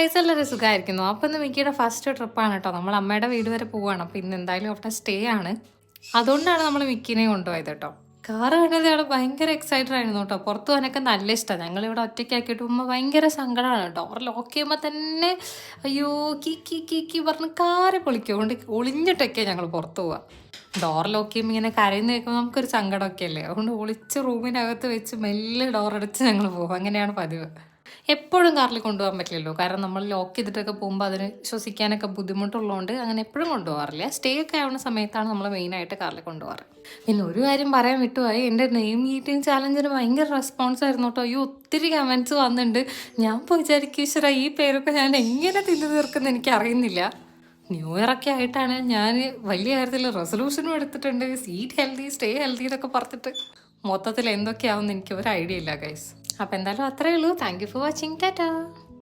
Guys എല്ലാവരും സുഖമായിരിക്കുന്നു. അപ്പോൾ ഇന്ന് മിക്കിയുടെ ഫസ്റ്റ് ട്രിപ്പാണ് കേട്ടോ. നമ്മൾ അമ്മയുടെ വീട് വരെ പോവുകയാണ്. അപ്പോൾ ഇന്ന് എന്തായാലും അവിടെ സ്റ്റേ ആണ്. അതുകൊണ്ടാണ് നമ്മൾ മിക്കിനെ കൊണ്ടുപോയത് കേട്ടോ. കാറ് കണ്ടത് ഞങ്ങൾ ഭയങ്കര എക്സൈറ്റഡ് ആയിരുന്നു കേട്ടോ. പുറത്ത് പോകാനൊക്കെ നല്ല ഇഷ്ടമാണ്. ഞങ്ങളിവിടെ ഒറ്റയ്ക്കാക്കിയിട്ട് പോകുമ്പോൾ ഭയങ്കര സങ്കടമാണ് കേട്ടോ. അവർ ലോക്ക് ചെയ്യുമ്പോൾ തന്നെ അയ്യോ കീ കീ കീ കീ പറഞ്ഞ് കാറി പൊളിക്കും. അതുകൊണ്ട് ഒളിഞ്ഞിട്ടൊക്കെ ഞങ്ങൾ പുറത്ത് പോവുക. ഡോർ ലോക്ക് ചെയ്യുമ്പോൾ ഇങ്ങനെ കരയുന്ന കേൾക്കുമ്പോൾ നമുക്കൊരു സങ്കടമൊക്കെ അല്ലേ. അതുകൊണ്ട് ഒളിച്ച് റൂമിനകത്ത് വെച്ച് മെല്ലെ ഡോർ അടച്ച് ഞങ്ങൾ പോകും. അങ്ങനെയാണ് പതിവ്. എപ്പോഴും കാറിൽ കൊണ്ടുപോകാൻ പറ്റില്ലല്ലോ. കാരണം നമ്മൾ ലോക്ക് ചെയ്തിട്ടൊക്കെ പോകുമ്പോൾ അതിന് ശ്വസിക്കാനൊക്കെ ബുദ്ധിമുട്ടുള്ളതുകൊണ്ട് അങ്ങനെ എപ്പോഴും കൊണ്ടുപോകാറില്ല. സ്റ്റേ ഒക്കെ ആവുന്ന സമയത്താണ് നമ്മൾ മെയിനായിട്ട് കാറിൽ കൊണ്ടുപോകാറ്. പിന്നെ ഒരു കാര്യം പറയാൻ വിട്ടുപോയി, എൻ്റെ നെയിം ഈറ്റിംഗ് ചാലഞ്ചിന് ഭയങ്കര റെസ്പോൺസ് ആയിരുന്നു കേട്ടോ. അയ്യോ ഒത്തിരി കമൻറ്റ്സ് വന്നിട്ടുണ്ട്. ഞാൻ ഇപ്പോൾ വിചാരിക്കും ഈശ്വര ഈ പേരൊക്കെ ഞാൻ എങ്ങനെ തിന്നു തീർക്കുന്നത് എനിക്ക് അറിയുന്നില്ല. ന്യൂ ഇയർ ഒക്കെ ആയിട്ടാണ് ഞാൻ വലിയ കാര്യത്തിൽ റെസൊല്യൂഷനും എടുത്തിട്ടുണ്ട്. സീറ്റ് ഹെൽത്തി സ്റ്റേ ഹെൽത്തി എന്നൊക്കെ പറഞ്ഞിട്ട് മൊത്തത്തിൽ എന്തൊക്കെയാവുമെന്ന് എനിക്ക് ഒരു ഐഡിയ ഇല്ല ഗൈസ്. അപ്പോൾ എന്തായാലും അത്രയേ ഉള്ളൂ. Thank you for watching. Tata.